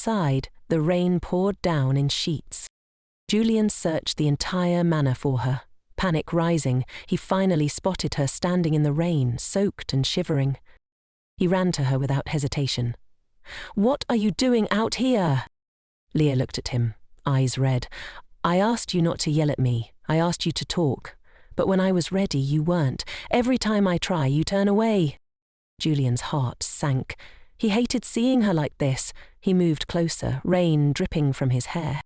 Outside, the rain poured down in sheets. Julian searched the entire manor for her. Panic rising, he finally spotted her standing in the rain, soaked and shivering. He ran to her without hesitation. "What are you doing out here?" Leah looked at him, eyes red. "I asked you not to yell at me. I asked you to talk. But when I was ready, you weren't. Every time I try, you turn away." Julian's heart sank. He hated seeing her like this. He moved closer, rain dripping from his hair.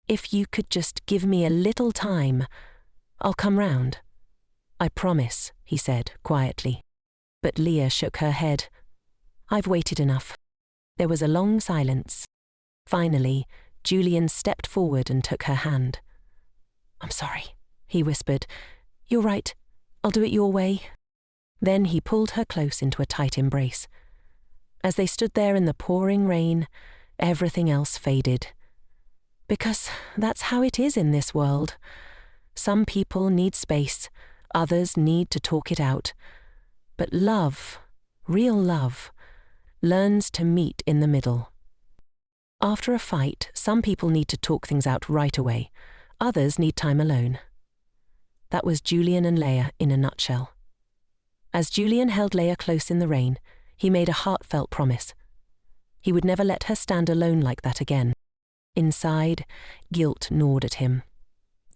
"If you could just give me a little time, I'll come round." "I promise," he said quietly. But Leah shook her head. "I've waited enough." There was a long silence. Finally, Julian stepped forward and took her hand. "I'm sorry," he whispered. "You're right. I'll do it your way." Then he pulled her close into a tight embrace. As they stood there in the pouring rain, everything else faded. Because that's how it is in this world. Some people need space, others need to talk it out. But love, real love, learns to meet in the middle. After a fight, some people need to talk things out right away. Others need time alone. That was Julian and Leah in a nutshell. As Julian held Leah close in the rain, he made a heartfelt promise. He would never let her stand alone like that again. Inside, guilt gnawed at him.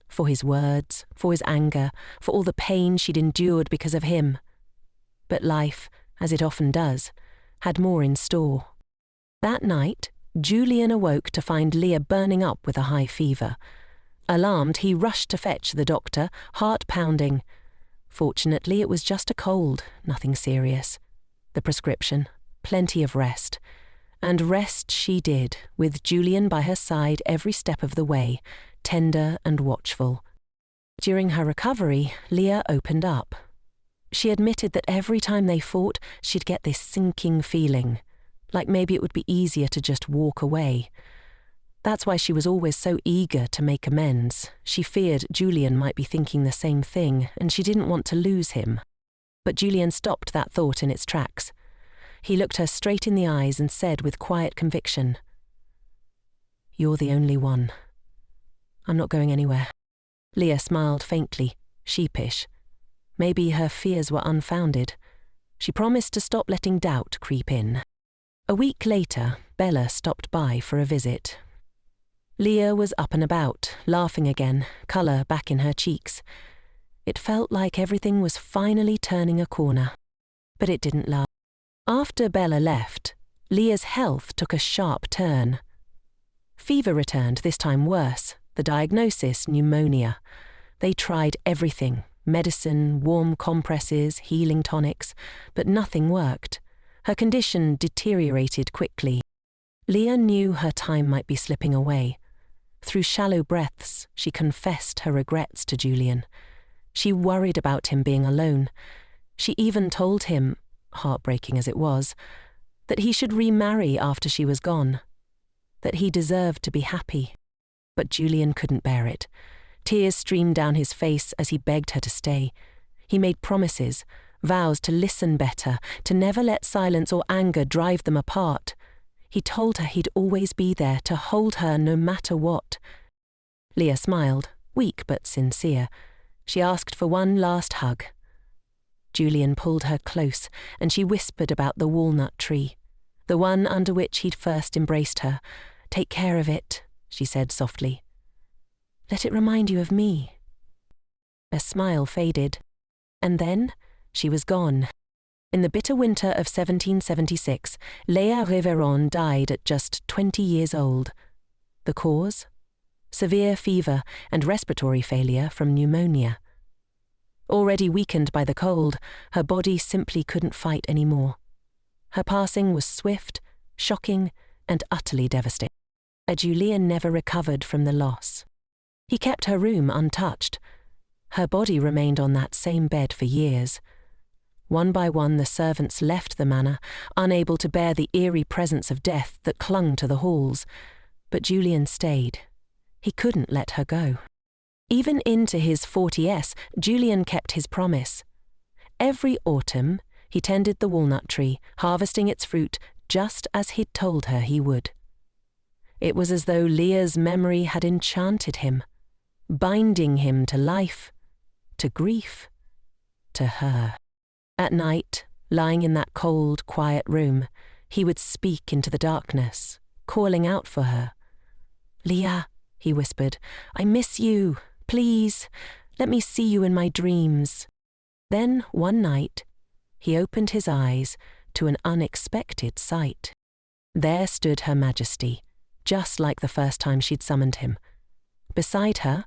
For his words, for his anger, for all the pain she'd endured because of him. But life, as it often does, had more in store. That night, Julian awoke to find Leah burning up with a high fever. Alarmed, he rushed to fetch the doctor, heart pounding. Fortunately, it was just a cold, nothing serious. The prescription, plenty of rest. And rest she did, with Julian by her side every step of the way, tender and watchful. During her recovery, Leah opened up. She admitted that every time they fought, she'd get this sinking feeling, like maybe it would be easier to just walk away. That's why she was always so eager to make amends. She feared Julian might be thinking the same thing, and she didn't want to lose him. But Julian stopped that thought in its tracks. He looked her straight in the eyes and said with quiet conviction, "You're the only one. I'm not going anywhere." Leah smiled faintly, sheepish. Maybe her fears were unfounded. She promised to stop letting doubt creep in. A week later, Bella stopped by for a visit. Leah was up and about, laughing again, colour back in her cheeks. It felt like everything was finally turning a corner. But it didn't last. After Bella left, Leah's health took a sharp turn. Fever returned, this time worse. The diagnosis, pneumonia. They tried everything, medicine, warm compresses, healing tonics, but nothing worked. Her condition deteriorated quickly. Leah knew her time might be slipping away. Through shallow breaths, she confessed her regrets to Julian. She worried about him being alone. She even told him, heartbreaking as it was, that he should remarry after she was gone, that he deserved to be happy. But Julian couldn't bear it. Tears streamed down his face as he begged her to stay. He made promises, vows to listen better, to never let silence or anger drive them apart. He told her he'd always be there to hold her no matter what. Leah smiled, weak but sincere. She asked for one last hug. Julian pulled her close, and she whispered about the walnut tree, the one under which he'd first embraced her. "Take care of it," she said softly. "Let it remind you of me." A smile faded, and then she was gone. In the bitter winter of 1776, Leah Reveron died at just 20 years old. The cause? Severe fever and respiratory failure from pneumonia. Already weakened by the cold, her body simply couldn't fight anymore. Her passing was swift, shocking, and utterly devastating. Julian never recovered from the loss. He kept her room untouched. Her body remained on that same bed for years. One by one, the servants left the manor, unable to bear the eerie presence of death that clung to the halls. But Julian stayed. He couldn't let her go. Even into his 40s, Julian kept his promise. Every autumn, he tended the walnut tree, harvesting its fruit just as he'd told her he would. It was as though Leah's memory had enchanted him, binding him to life, to grief, to her. At night, lying in that cold, quiet room, he would speak into the darkness, calling out for her. "Leah," he whispered, "I miss you. Please, let me see you in my dreams." Then, one night, he opened his eyes to an unexpected sight. There stood Her Majesty, just like the first time she'd summoned him. Beside her,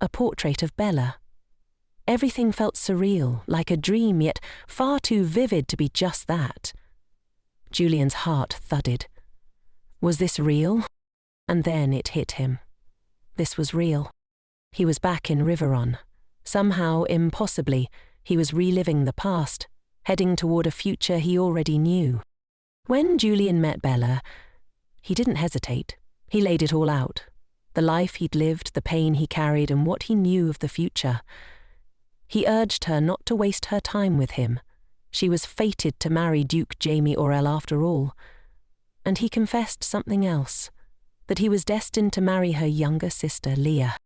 a portrait of Bella. Everything felt surreal, like a dream, yet far too vivid to be just that. Julian's heart thudded. Was this real? And then it hit him. This was real. He was back in Riveron. Somehow, impossibly, he was reliving the past, heading toward a future he already knew. When Julian met Bella, he didn't hesitate. He laid it all out. The life he'd lived, the pain he carried, and what he knew of the future. He urged her not to waste her time with him. She was fated to marry Duke Jamie Orell after all. And he confessed something else, that he was destined to marry her younger sister, Leah.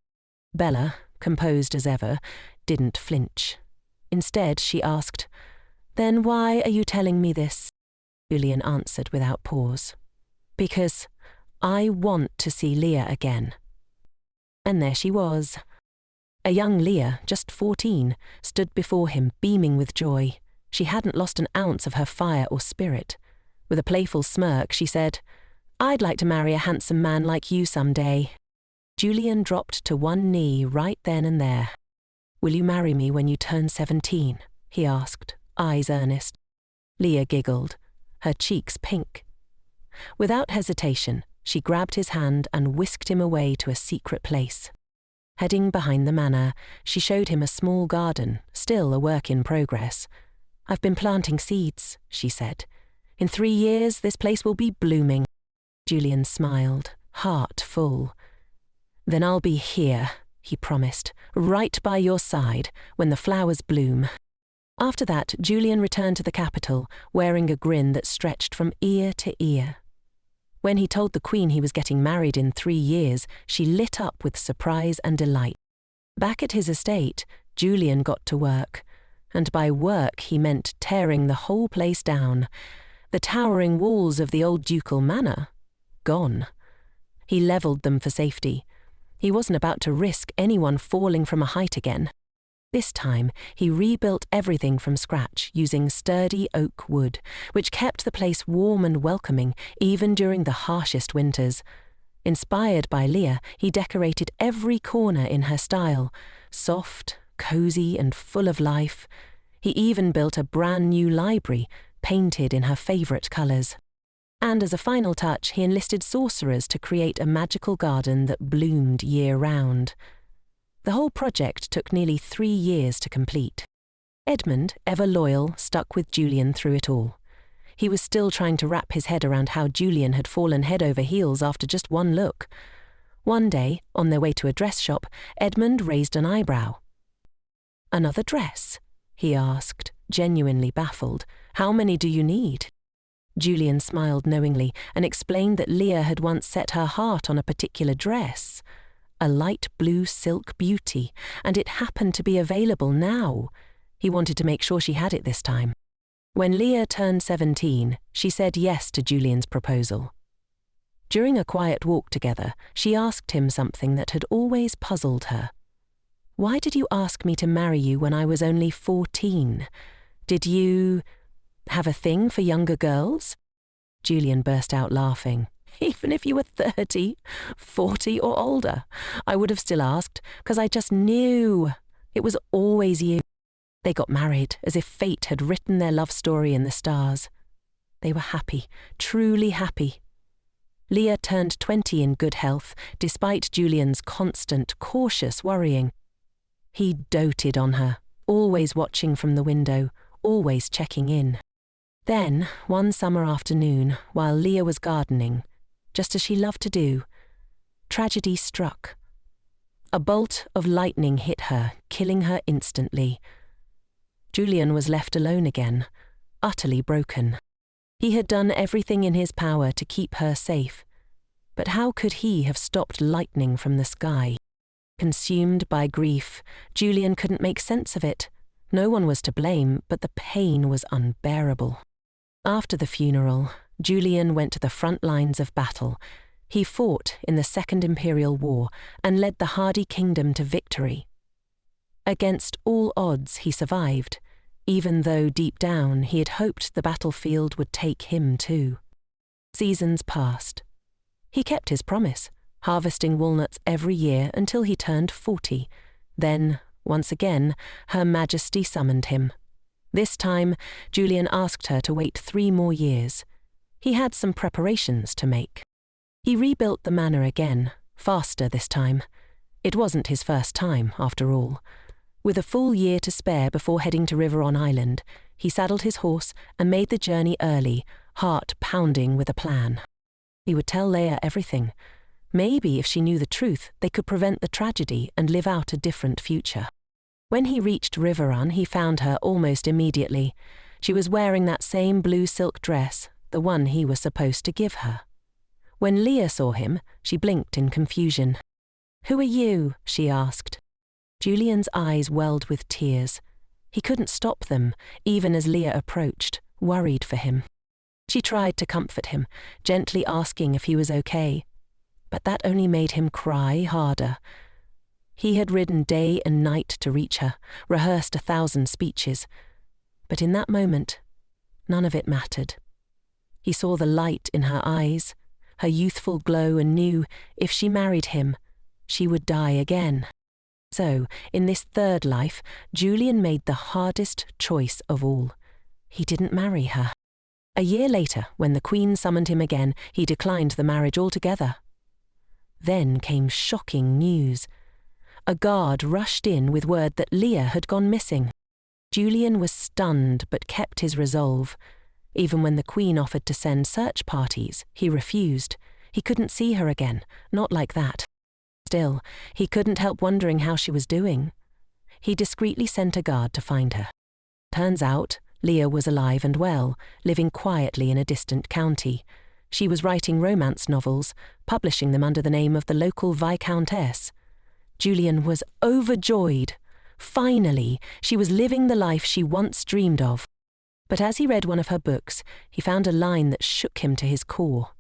Bella, composed as ever, didn't flinch. Instead, she asked, "Then why are you telling me this?" Julian answered without pause. "Because I want to see Leah again." And there she was. A young Leah, just 14, stood before him, beaming with joy. She hadn't lost an ounce of her fire or spirit. With a playful smirk, she said, "I'd like to marry a handsome man like you someday." Julian dropped to one knee right then and there. "Will you marry me when you turn 17?" he asked, eyes earnest. Leah giggled, her cheeks pink. Without hesitation, she grabbed his hand and whisked him away to a secret place. Heading behind the manor, she showed him a small garden, still a work in progress. "I've been planting seeds," she said. "In 3 years, this place will be blooming." Julian smiled, heart full. "Then I'll be here," he promised, "right by your side, when the flowers bloom." After that, Julian returned to the capital, wearing a grin that stretched from ear to ear. When he told the Queen he was getting married in 3 years, she lit up with surprise and delight. Back at his estate, Julian got to work, and by work he meant tearing the whole place down. The towering walls of the old ducal manor, gone. He levelled them for safety. He wasn't about to risk anyone falling from a height again. This time, he rebuilt everything from scratch using sturdy oak wood, which kept the place warm and welcoming even during the harshest winters. Inspired by Leah, he decorated every corner in her style, soft, cozy, and full of life. He even built a brand new library, painted in her favourite colours. And as a final touch, he enlisted sorcerers to create a magical garden that bloomed year-round. The whole project took nearly 3 years to complete. Edmund, ever loyal, stuck with Julian through it all. He was still trying to wrap his head around how Julian had fallen head over heels after just one look. One day, on their way to a dress shop, Edmund raised an eyebrow. "Another dress?" he asked, genuinely baffled. "How many do you need?" Julian smiled knowingly and explained that Leah had once set her heart on a particular dress. A light blue silk beauty, and it happened to be available now. He wanted to make sure she had it this time. When Leah turned 17, she said yes to Julian's proposal. During a quiet walk together, she asked him something that had always puzzled her. "Why did you ask me to marry you when I was only 14? Did you have a thing for younger girls?" Julian burst out laughing. "Even if you were 30, 40 or older, I would have still asked, because I just knew. It was always you." They got married, as if fate had written their love story in the stars. They were happy, truly happy. Leah turned 20 in good health, despite Julian's constant, cautious worrying. He doted on her, always watching from the window, always checking in. Then, one summer afternoon, while Leah was gardening, just as she loved to do, tragedy struck. A bolt of lightning hit her, killing her instantly. Julian was left alone again, utterly broken. He had done everything in his power to keep her safe, But how could he have stopped lightning from the sky? Consumed by grief, Julian couldn't make sense of it. No one was to blame, but the pain was unbearable. After the funeral, Julian went to the front lines of battle. He fought in the Second Imperial War and led the hardy kingdom to victory. Against all odds, he survived, even though deep down he had hoped the battlefield would take him too. Seasons passed. He kept his promise, harvesting walnuts every year until he turned 40. Then, once again, Her Majesty summoned him. This time, Julian asked her to wait 3 more years. He had some preparations to make. He rebuilt the manor again, faster this time. It wasn't his first time, after all. With a full year to spare before heading to Riveron Island, he saddled his horse and made the journey early, heart pounding with a plan. He would tell Leia everything. Maybe if she knew the truth, they could prevent the tragedy and live out a different future. When he reached Riveron, he found her almost immediately. She was wearing that same blue silk dress, the one he was supposed to give her. When Leia saw him, she blinked in confusion. "Who are you?" she asked. Julian's eyes welled with tears. He couldn't stop them, even as Leia approached, worried for him. She tried to comfort him, gently asking if he was okay. But that only made him cry harder. He had ridden day and night to reach her, rehearsed 1,000 speeches. But in that moment, none of it mattered. He saw the light in her eyes, her youthful glow, and knew if she married him, she would die again. So, in this third life, Julian made the hardest choice of all. He didn't marry her. A year later, when the Queen summoned him again, he declined the marriage altogether. Then came shocking news. A guard rushed in with word that Leia had gone missing. Julian was stunned but kept his resolve. Even when the Queen offered to send search parties, he refused. He couldn't see her again, not like that. Still, he couldn't help wondering how she was doing. He discreetly sent a guard to find her. Turns out, Leia was alive and well, living quietly in a distant county. She was writing romance novels, publishing them under the name of the local Viscountess. Julian was overjoyed. Finally, she was living the life she once dreamed of. But as he read one of her books, he found a line that shook him to his core.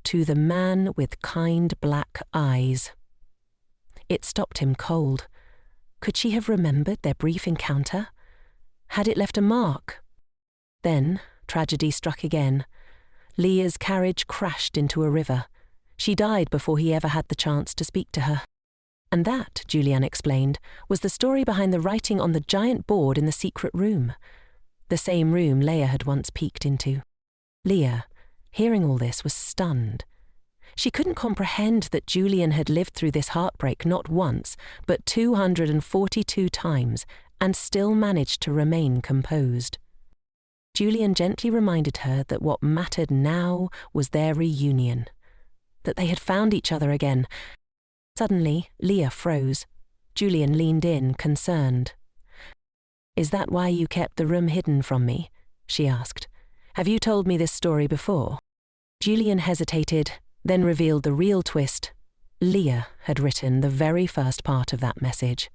"To the man with kind black eyes." It stopped him cold. Could she have remembered their brief encounter? Had it left a mark? Then, tragedy struck again. Leia's carriage crashed into a river. She died before he ever had the chance to speak to her. And that, Julian explained, was the story behind the writing on the giant board in the secret room. The same room Leia had once peeked into. Leia, hearing all this, was stunned. She couldn't comprehend that Julian had lived through this heartbreak not once, but 242 times, and still managed to remain composed. Julian gently reminded her that what mattered now was their reunion, that they had found each other again. Suddenly, Leia froze. Julian leaned in, concerned. "Is that why you kept the room hidden from me?" she asked. "Have you told me this story before?" Julian hesitated, then revealed the real twist. Leia had written the very first part of that message.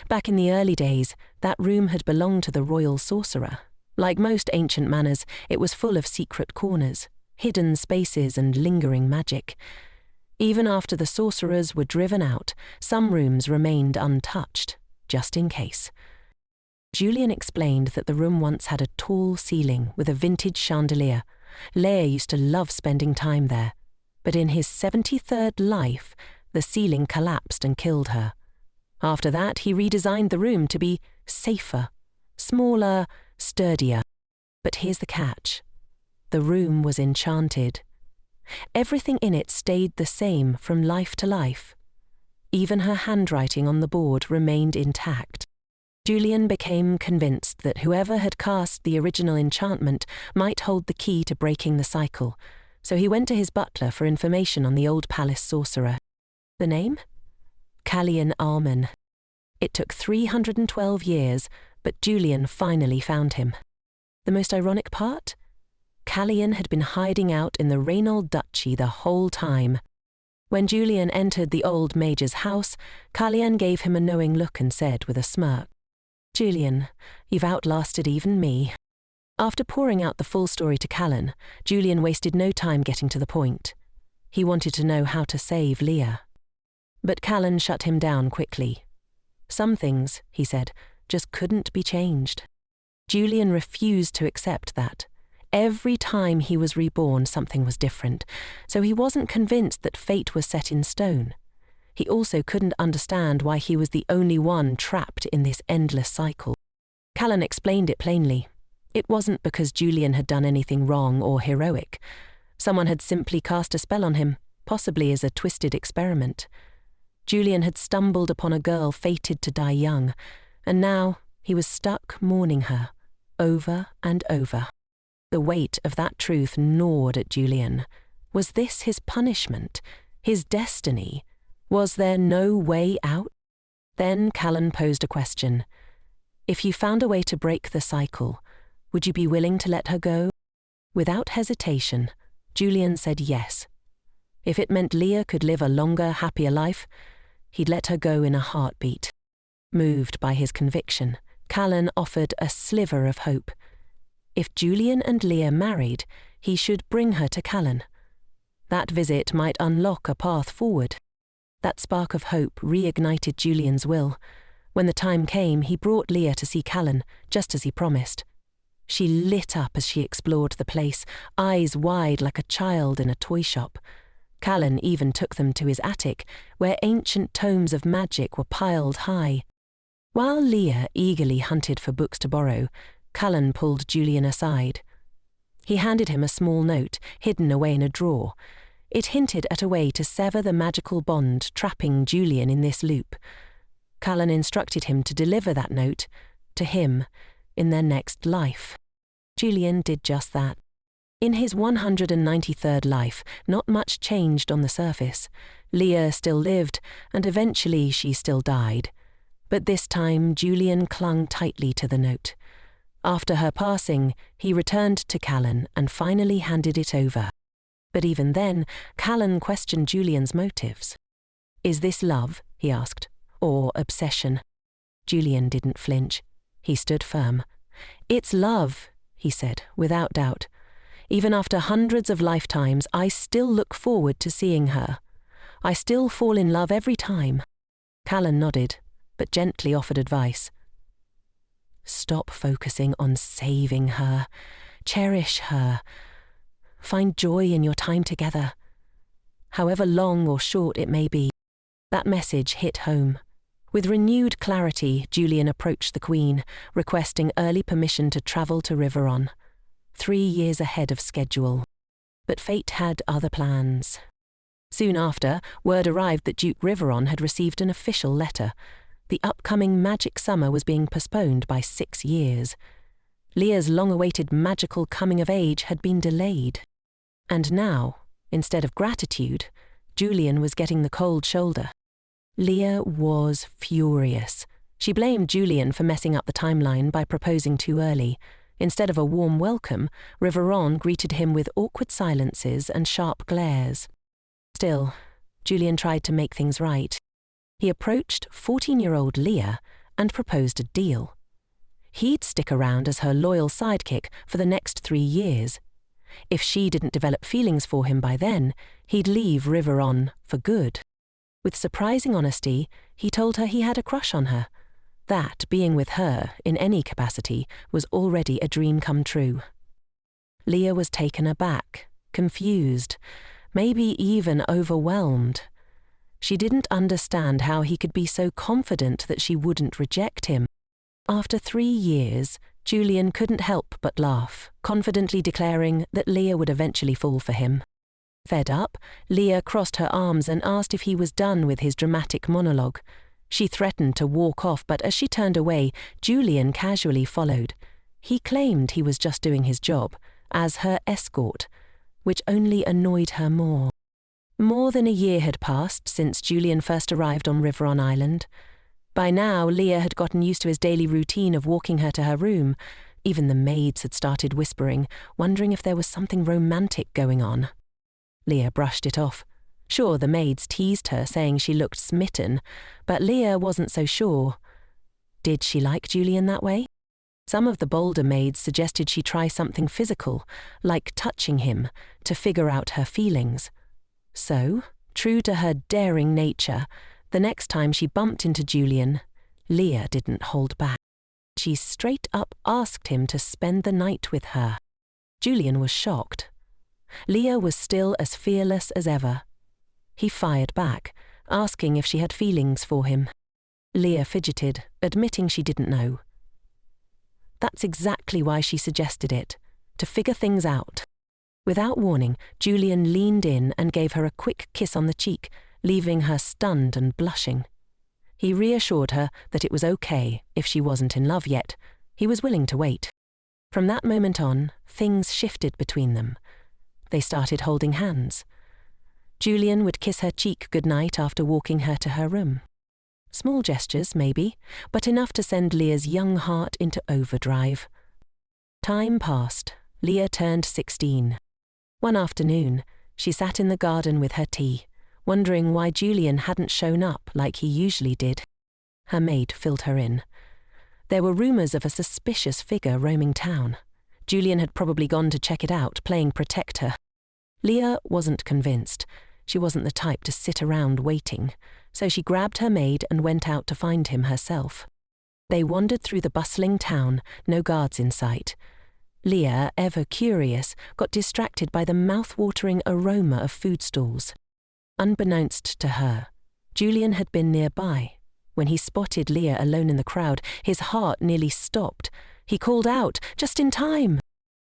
Back in the early days, that room had belonged to the royal sorcerer. Like most ancient manors, it was full of secret corners, hidden spaces and lingering magic. Even after the sorcerers were driven out, some rooms remained untouched, just in case. Julian explained that the room once had a tall ceiling with a vintage chandelier. Leia used to love spending time there. But in his 73rd life, the ceiling collapsed and killed her. After that, he redesigned the room to be safer, smaller, sturdier. But here's the catch. The room was enchanted. Everything in it stayed the same from life to life. Even her handwriting on the board remained intact. Julian became convinced that whoever had cast the original enchantment might hold the key to breaking the cycle, so he went to his butler for information on the old palace sorcerer. The name? Chae Eun. It took 312 years, but Julian finally found him. The most ironic part? Chae Eun had been hiding out in the Reinald Duchy the whole time. When Julian entered the old major's house, Chae Eun gave him a knowing look and said with a smirk, "Julian, you've outlasted even me." After pouring out the full story to Callan, Julian wasted no time getting to the point. He wanted to know how to save Leah. But Callan shut him down quickly. Some things, he said, just couldn't be changed. Julian refused to accept that. Every time he was reborn, something was different, so he wasn't convinced that fate was set in stone. He also couldn't understand why he was the only one trapped in this endless cycle. Callan explained it plainly. It wasn't because Julian had done anything wrong or heroic. Someone had simply cast a spell on him, possibly as a twisted experiment. Julian had stumbled upon a girl fated to die young, and now he was stuck mourning her, over and over. The weight of that truth gnawed at Julian. Was this his punishment? His destiny? Was there no way out? Then Callan posed a question. If you found a way to break the cycle, would you be willing to let her go? Without hesitation, Julian said yes. If it meant Leah could live a longer, happier life, he'd let her go in a heartbeat. Moved by his conviction, Callan offered a sliver of hope. If Julian and Leah married, he should bring her to Callan. That visit might unlock a path forward. That spark of hope reignited Julian's will. When the time came, he brought Leah to see Callan, just as he promised. She lit up as she explored the place, eyes wide like a child in a toy shop. Callan even took them to his attic, where ancient tomes of magic were piled high. While Leah eagerly hunted for books to borrow, Callan pulled Julian aside. He handed him a small note, hidden away in a drawer. It hinted at a way to sever the magical bond trapping Julian in this loop. Callan instructed him to deliver that note to him in their next life. Julian did just that. In his 193rd life, not much changed on the surface. Leah still lived, and eventually she still died. But this time Julian clung tightly to the note. After her passing, he returned to Callan and finally handed it over. But even then, Callan questioned Julian's motives. "Is this love?" he asked, "or obsession?" Julian didn't flinch. He stood firm. "It's love," he said, without doubt. "Even after hundreds of lifetimes, I still look forward to seeing her. I still fall in love every time." Callan nodded, but gently offered advice. "Stop focusing on saving her. Cherish her. Find joy in your time together, however long or short it may be." That message hit home. With renewed clarity, Julian approached the Queen, requesting early permission to travel to Riveron, 3 years ahead of schedule. But fate had other plans. Soon after, word arrived that Duke Riveron had received an official letter. The upcoming magic summer was being postponed by 6 years. Leah's long-awaited magical coming-of-age had been delayed. And now, instead of gratitude, Julian was getting the cold shoulder. Leah was furious. She blamed Julian for messing up the timeline by proposing too early. Instead of a warm welcome, Riveron greeted him with awkward silences and sharp glares. Still, Julian tried to make things right. He approached 14-year-old Leah and proposed a deal. He'd stick around as her loyal sidekick for the next 3 years. If she didn't develop feelings for him by then, he'd leave Riveron for good. With surprising honesty, he told her he had a crush on her. That being with her, in any capacity, was already a dream come true. Leah was taken aback, confused, maybe even overwhelmed. She didn't understand how he could be so confident that she wouldn't reject him. After 3 years, Julian couldn't help but laugh, confidently declaring that Leah would eventually fall for him. Fed up, Leah crossed her arms and asked if he was done with his dramatic monologue. She threatened to walk off, but as she turned away, Julian casually followed. He claimed he was just doing his job, as her escort, which only annoyed her more. More than a year had passed since Julian first arrived on Riveron Island. By now, Leah had gotten used to his daily routine of walking her to her room, Even the maids had started whispering, wondering if there was something romantic going on. Leah brushed it off. Sure, the maids teased her, saying she looked smitten, but Leah wasn't so sure. Did she like Julian that way? Some of the bolder maids suggested she try something physical, like touching him, to figure out her feelings. So, true to her daring nature, the next time she bumped into Julian, Leah didn't hold back. She straight up asked him to spend the night with her. Julian was shocked. Leah was still as fearless as ever. He fired back, asking if she had feelings for him. Leah fidgeted, admitting she didn't know. That's exactly why she suggested it, to figure things out. Without warning, Julian leaned in and gave her a quick kiss on the cheek, leaving her stunned and blushing. He reassured her that it was okay if she wasn't in love yet. He was willing to wait. From that moment on, things shifted between them. They started holding hands. Julian would kiss her cheek goodnight after walking her to her room. Small gestures, maybe, but enough to send Leah's young heart into overdrive. Time passed. Leah turned 16. One afternoon, she sat in the garden with her tea, wondering why Julian hadn't shown up like he usually did. Her maid filled her in. There were rumours of a suspicious figure roaming town. Julian had probably gone to check it out, playing protector. Leah wasn't convinced. She wasn't the type to sit around waiting, so she grabbed her maid and went out to find him herself. They wandered through the bustling town, no guards in sight. Leah, ever curious, got distracted by the mouth-watering aroma of food stalls. Unbeknownst to her, Julian had been nearby. When he spotted Leah alone in the crowd, his heart nearly stopped. He called out, just in time.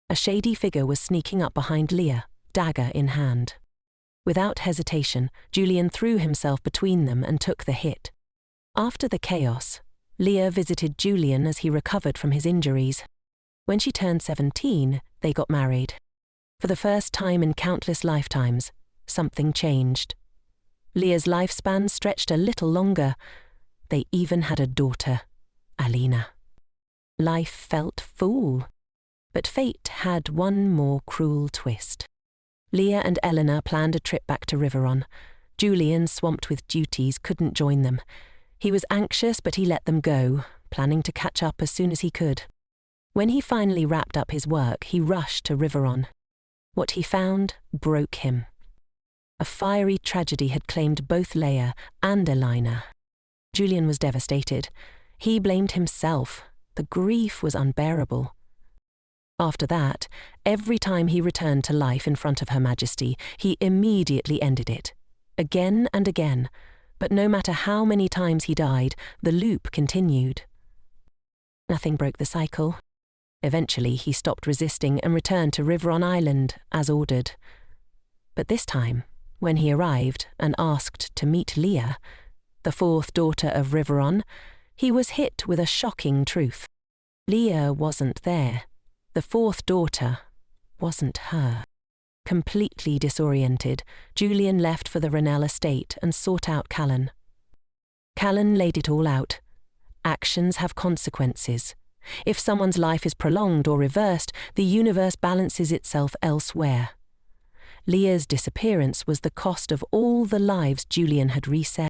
A shady figure was sneaking up behind Leah, dagger in hand. Without hesitation, Julian threw himself between them and took the hit. After the chaos, Leah visited Julian as he recovered from his injuries. When she turned 17, they got married. For the first time in countless lifetimes, something changed. Leah's lifespan stretched a little longer. They even had a daughter, Alina. Life felt full. But fate had one more cruel twist. Leah and Eleanor planned a trip back to Riveron. Julian, swamped with duties, couldn't join them. He was anxious, but he let them go, planning to catch up as soon as he could. When he finally wrapped up his work, he rushed to Riveron. What he found broke him. A fiery tragedy had claimed both Leah and Elena. Julian was devastated. He blamed himself. The grief was unbearable. After that, every time he returned to life in front of Her Majesty, he immediately ended it. Again and again. But no matter how many times he died, the loop continued. Nothing broke the cycle. Eventually, he stopped resisting and returned to Riveron Island, as ordered. But this time, when he arrived and asked to meet Leah, the fourth daughter of Riveron, he was hit with a shocking truth. Leah wasn't there. The fourth daughter wasn't her. Completely disoriented, Julian left for the Rennell estate and sought out Callan. Callan laid it all out. Actions have consequences. If someone's life is prolonged or reversed, the universe balances itself elsewhere. Leah's disappearance was the cost of all the lives Julian had reset.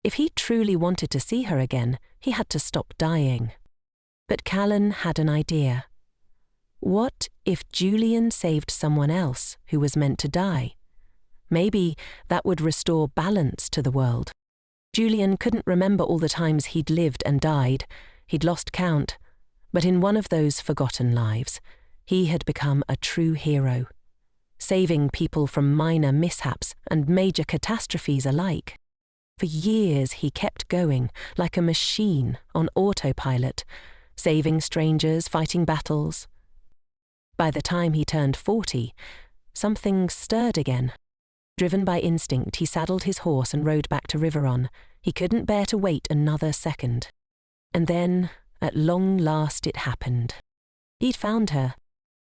If he truly wanted to see her again, he had to stop dying. But Callan had an idea. What if Julian saved someone else who was meant to die? Maybe that would restore balance to the world. Julian couldn't remember all the times he'd lived and died. He'd lost count. But in one of those forgotten lives, he had become a true hero, saving people from minor mishaps and major catastrophes alike. For years he kept going, like a machine on autopilot, saving strangers, fighting battles. By the time he turned 40, something stirred again. Driven by instinct, he saddled his horse and rode back to Riveron. He couldn't bear to wait another second. And then, at long last, it happened. He'd found her,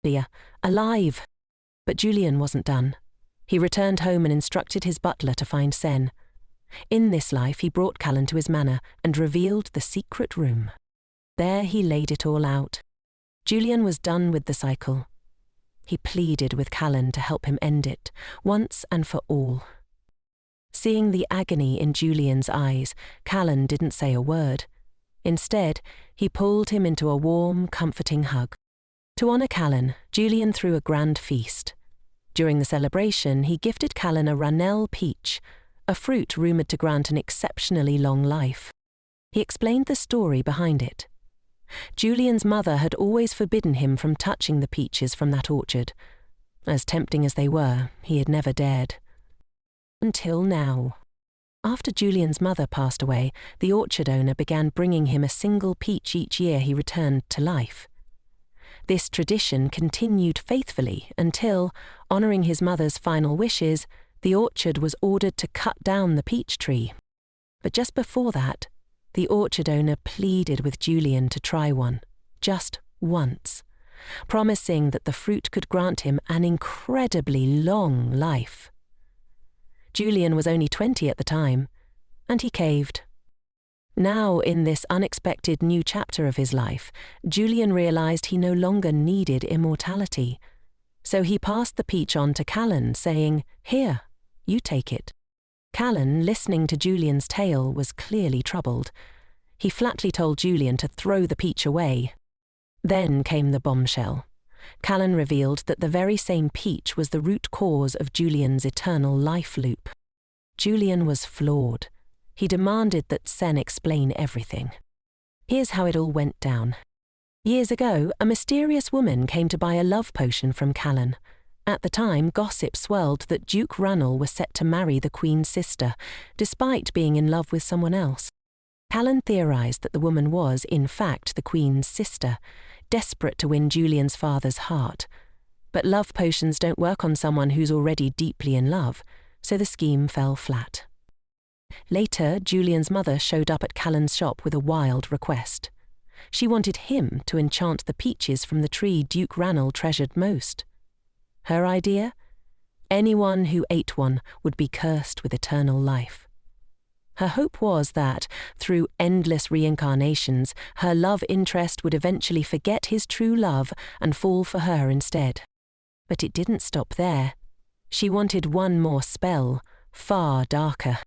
Leah, alive. But Julian wasn't done. He returned home and instructed his butler to find Sen. In this life, he brought Callan to his manor and revealed the secret room. There he laid it all out. Julian was done with the cycle. He pleaded with Callan to help him end it, once and for all. Seeing the agony in Julian's eyes, Callan didn't say a word. Instead, he pulled him into a warm, comforting hug. To honour Callan, Julian threw a grand feast. During the celebration, he gifted Callan a Ranel peach, a fruit rumoured to grant an exceptionally long life. He explained the story behind it. Julian's mother had always forbidden him from touching the peaches from that orchard. As tempting as they were, he had never dared. Until now. After Julian's mother passed away, the orchard owner began bringing him a single peach each year he returned to life. This tradition continued faithfully until, honouring his mother's final wishes, the orchard was ordered to cut down the peach tree. But just before that, the orchard owner pleaded with Julian to try one, just once, promising that the fruit could grant him an incredibly long life. Julian was only 20 at the time, and he caved. Now, in this unexpected new chapter of his life, Julian realised he no longer needed immortality. So he passed the peach on to Callan, saying, "Here, you take it." Callan, listening to Julian's tale, was clearly troubled. He flatly told Julian to throw the peach away. Then came the bombshell. Callan revealed that the very same peach was the root cause of Julian's eternal life loop. Julian was floored. He demanded that Sen explain everything. Here's how it all went down. Years ago, a mysterious woman came to buy a love potion from Callan. At the time, gossip swirled that Duke Ranel was set to marry the Queen's sister, despite being in love with someone else. Callan theorised that the woman was, in fact, the Queen's sister, desperate to win Julian's father's heart. But love potions don't work on someone who's already deeply in love, so the scheme fell flat. Later, Julian's mother showed up at Callan's shop with a wild request. She wanted him to enchant the peaches from the tree Duke Ranel treasured most. Her idea? Anyone who ate one would be cursed with eternal life. Her hope was that, through endless reincarnations, her love interest would eventually forget his true love and fall for her instead. But it didn't stop there. She wanted one more spell, far darker.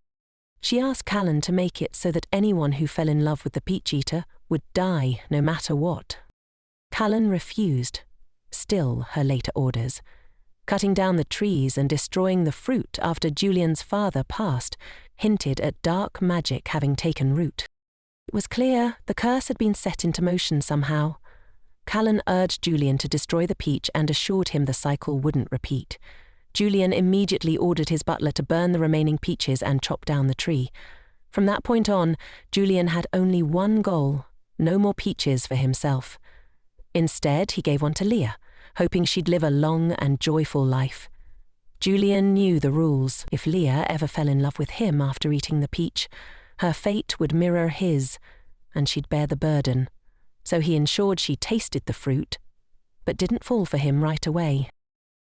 She asked Callan to make it so that anyone who fell in love with the peach eater would die no matter what. Callan refused, still her later orders. Cutting down the trees and destroying the fruit after Julian's father passed hinted at dark magic having taken root. It was clear the curse had been set into motion somehow. Callan urged Julian to destroy the peach and assured him the cycle wouldn't repeat. Julian immediately ordered his butler to burn the remaining peaches and chop down the tree. From that point on, Julian had only one goal: no more peaches for himself. Instead, he gave one to Leah, hoping she'd live a long and joyful life. Julian knew the rules. If Leah ever fell in love with him after eating the peach, her fate would mirror his, and she'd bear the burden. So he ensured she tasted the fruit, but didn't fall for him right away.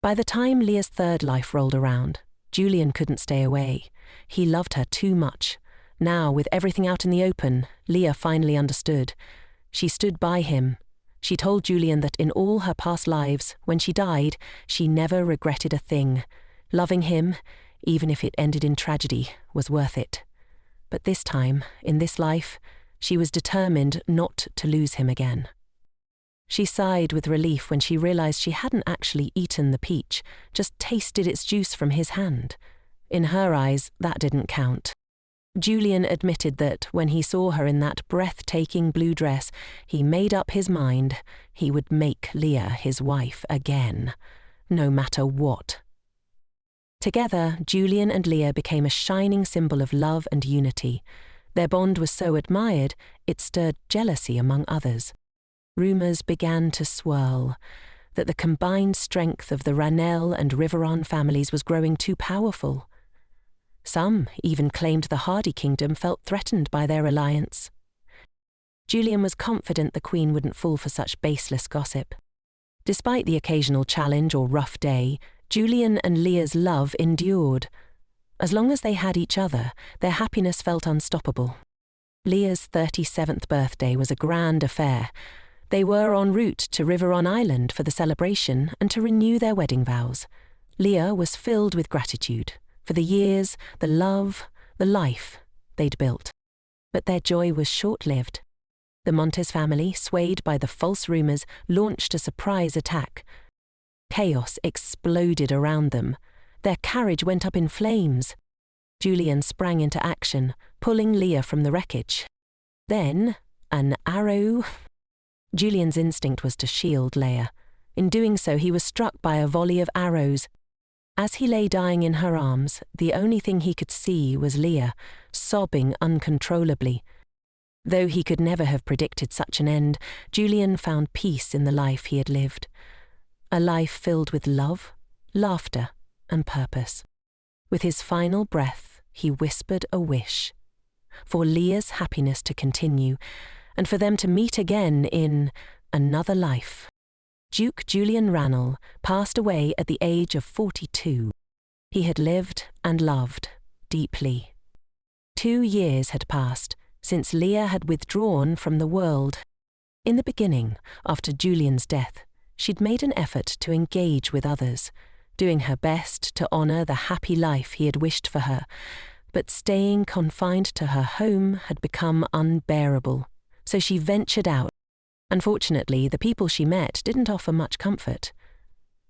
By the time Leah's third life rolled around, Julian couldn't stay away. He loved her too much. Now, with everything out in the open, Leah finally understood. She stood by him. She told Julian that in all her past lives, when she died, she never regretted a thing. Loving him, even if it ended in tragedy, was worth it. But this time, in this life, she was determined not to lose him again. She sighed with relief when she realised she hadn't actually eaten the peach, just tasted its juice from his hand. In her eyes, that didn't count. Julian admitted that when he saw her in that breathtaking blue dress, he made up his mind he would make Leah his wife again, no matter what. Together, Julian and Leah became a shining symbol of love and unity. Their bond was so admired, it stirred jealousy among others. Rumours began to swirl that the combined strength of the Ranel and Riveron families was growing too powerful. Some even claimed the Hardy Kingdom felt threatened by their alliance. Julian was confident the Queen wouldn't fall for such baseless gossip. Despite the occasional challenge or rough day, Julian and Leah's love endured. As long as they had each other, their happiness felt unstoppable. Leah's 37th birthday was a grand affair, They were en route to Riveron Island for the celebration and to renew their wedding vows. Leah was filled with gratitude for the years, the love, the life they'd built. But their joy was short-lived. The Montes family, swayed by the false rumors, launched a surprise attack. Chaos exploded around them. Their carriage went up in flames. Julian sprang into action, pulling Leah from the wreckage. Then, an arrow. Julian's instinct was to shield Leah. In doing so, he was struck by a volley of arrows. As he lay dying in her arms, the only thing he could see was Leah, sobbing uncontrollably. Though he could never have predicted such an end, Julian found peace in the life he had lived. A life filled with love, laughter, and purpose. With his final breath, he whispered a wish. For Leah's happiness to continue, and for them to meet again in another life. Duke Julian Ranelagh passed away at the age of 42. He had lived and loved deeply. 2 years had passed since Leah had withdrawn from the world. In the beginning, after Julian's death, she'd made an effort to engage with others, doing her best to honour the happy life he had wished for her, but staying confined to her home had become unbearable, so she ventured out. Unfortunately, the people she met didn't offer much comfort.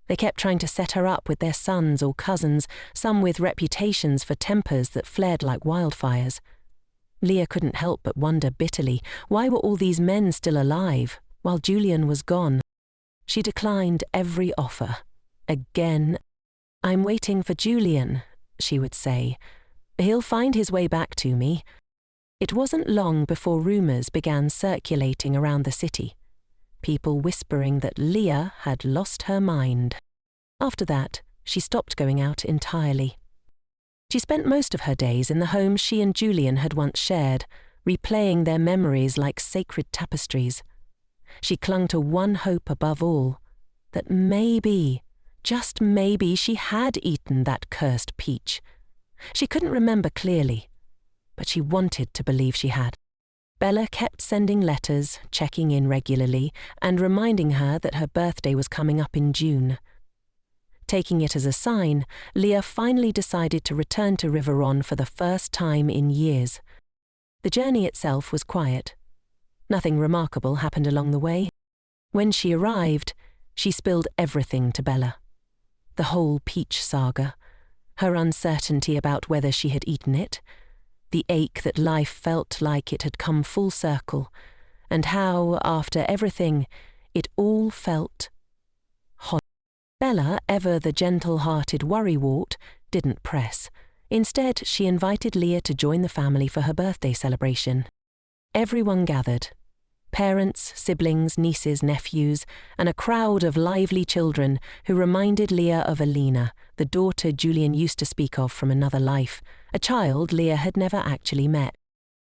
They kept trying to set her up with their sons or cousins, some with reputations for tempers that flared like wildfires. Leah couldn't help but wonder bitterly, why were all these men still alive, while Julian was gone? She declined every offer. Again. "I'm waiting for Julian," she would say. "He'll find his way back to me." It wasn't long before rumours began circulating around the city, people whispering that Leah had lost her mind. After that, she stopped going out entirely. She spent most of her days in the home she and Julian had once shared, replaying their memories like sacred tapestries. She clung to one hope above all, that maybe, just maybe, she had eaten that cursed peach. She couldn't remember clearly, but she wanted to believe she had. Bella kept sending letters, checking in regularly, and reminding her that her birthday was coming up in June. Taking it as a sign, Leah finally decided to return to Riveron for the first time in years. The journey itself was quiet. Nothing remarkable happened along the way. When she arrived, she spilled everything to Bella. The whole peach saga, her uncertainty about whether she had eaten it, the ache that life felt like it had come full circle, and how, after everything, it all felt hot. Bella, ever the gentle-hearted worrywart, didn't press. Instead, she invited Leah to join the family for her birthday celebration. Everyone gathered. Parents, siblings, nieces, nephews, and a crowd of lively children who reminded Leah of Alina, the daughter Julian used to speak of from another life, a child Leah had never actually met.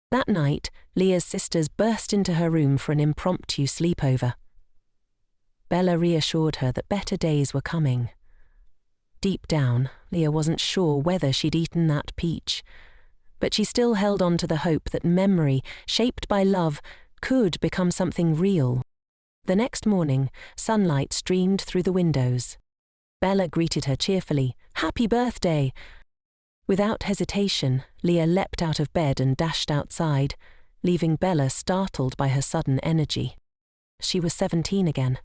That night, Leah's sisters burst into her room for an impromptu sleepover. Bella reassured her that better days were coming. Deep down, Leah wasn't sure whether she'd eaten that peach, but she still held on to the hope that memory, shaped by love, could become something real. The next morning, sunlight streamed through the windows. Bella greeted her cheerfully, "Happy birthday!" Without hesitation, Leah leapt out of bed and dashed outside, leaving Bella startled by her sudden energy. She was 17 again.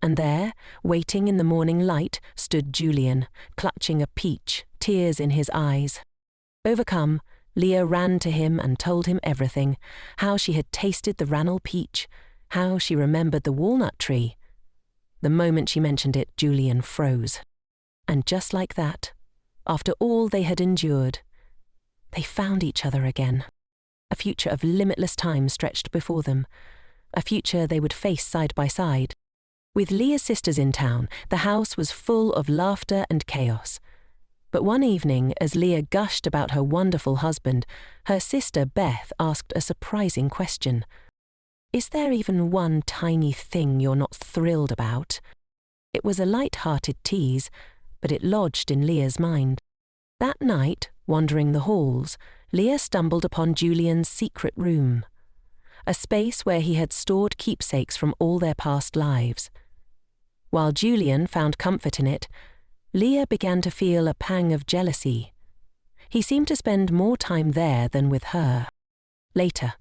And there, waiting in the morning light, stood Julian, clutching a peach, tears in his eyes. Overcome, Leah ran to him and told him everything, how she had tasted the Ranelagh peach, how she remembered the walnut tree. The moment she mentioned it, Julian froze. And just like that, after all they had endured, they found each other again. A future of limitless time stretched before them, a future they would face side by side. With Leah's sisters in town, the house was full of laughter and chaos. But one evening, as Leah gushed about her wonderful husband, her sister Beth asked a surprising question. "Is there even one tiny thing you're not thrilled about?" It was a light-hearted tease, but it lodged in Leah's mind. That night, wandering the halls, Leah stumbled upon Julian's secret room. a space where he had stored keepsakes from all their past lives. While Julian found comfort in it, Leah began to feel a pang of jealousy. He seemed to spend more time there than with her. Later,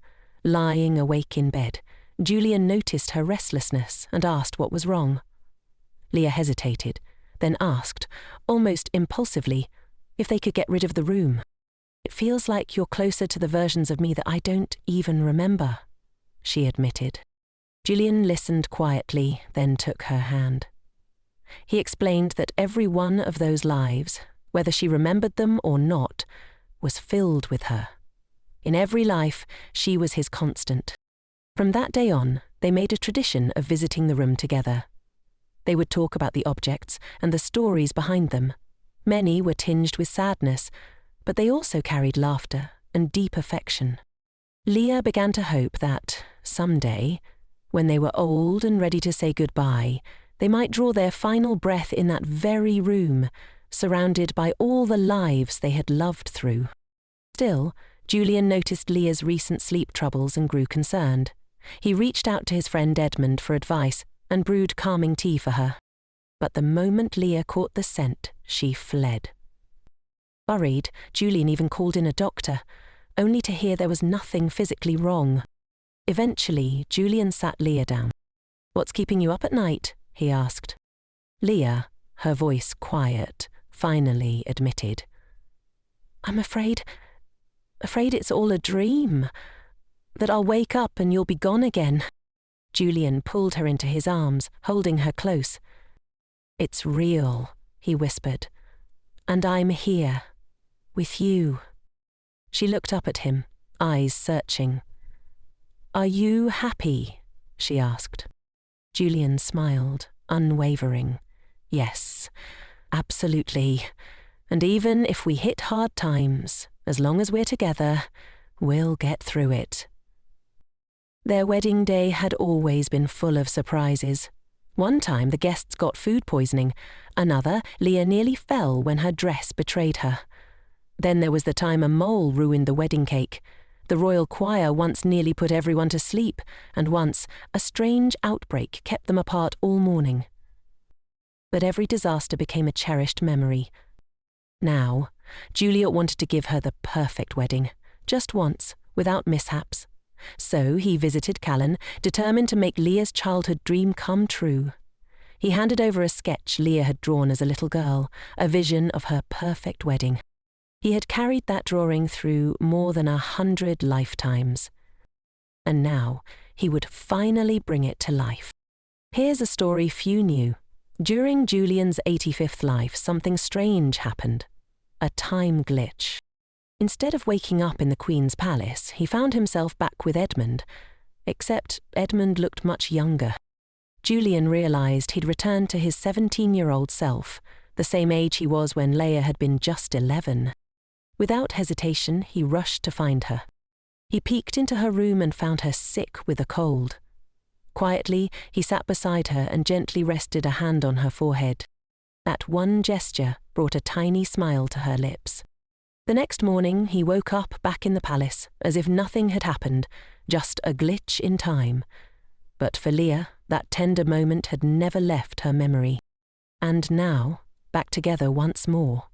lying awake in bed, Julian noticed her restlessness and asked what was wrong. Leah hesitated, then asked, almost impulsively, if they could get rid of the room. "It feels like you're closer to the versions of me that I don't even remember," she admitted. Julian listened quietly, then took her hand. He explained that every one of those lives, whether she remembered them or not, was filled with her. In every life, she was his constant. From that day on, they made a tradition of visiting the room together. They would talk about the objects and the stories behind them. Many were tinged with sadness, but they also carried laughter and deep affection. Leah began to hope that, someday, when they were old and ready to say goodbye, they might draw their final breath in that very room, surrounded by all the lives they had loved through. Still, Julian noticed Leah's recent sleep troubles and grew concerned. He reached out to his friend Edmund for advice and brewed calming tea for her. But the moment Leah caught the scent, she fled. Worried, Julian even called in a doctor, only to hear there was nothing physically wrong. Eventually, Julian sat Leah down. "What's keeping you up at night?" he asked. Leah, her voice quiet, finally admitted, "I'm afraid it's all a dream, that I'll wake up and you'll be gone again." Julian pulled her into his arms, holding her close. "It's real," he whispered, "and I'm here, with you." She looked up at him, eyes searching. "Are you happy?" she asked. Julian smiled, unwavering. "Yes, absolutely. And even if we hit hard times, as long as we're together, we'll get through it." Their wedding day had always been full of surprises. One time the guests got food poisoning. Another, Leah nearly fell when her dress betrayed her. Then there was the time a mole ruined the wedding cake. The royal choir once nearly put everyone to sleep, and once a strange outbreak kept them apart all morning. But every disaster became a cherished memory. Now, Juliet wanted to give her the perfect wedding, just once, without mishaps. So he visited Callan, determined to make Leah's childhood dream come true. He handed over a sketch Leah had drawn as a little girl, a vision of her perfect wedding. He had carried that drawing through more than 100 lifetimes. And now he would finally bring it to life. Here's a story few knew. During Julian's 85th life, something strange happened. A time glitch. Instead of waking up in the Queen's palace, he found himself back with Edmund, except Edmund looked much younger. Julian realized he'd returned to his 17-year-old self, the same age he was when Leia had been just 11. Without hesitation, he rushed to find her. He peeked into her room and found her sick with a cold. Quietly, he sat beside her and gently rested a hand on her forehead. That one gesture brought a tiny smile to her lips. The next morning, he woke up back in the palace, as if nothing had happened, just a glitch in time. But for Leah, that tender moment had never left her memory. And now, back together once more.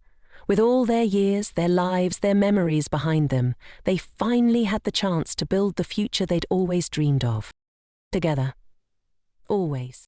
With all their years, their lives, their memories behind them, they finally had the chance to build the future they'd always dreamed of. Together. Always.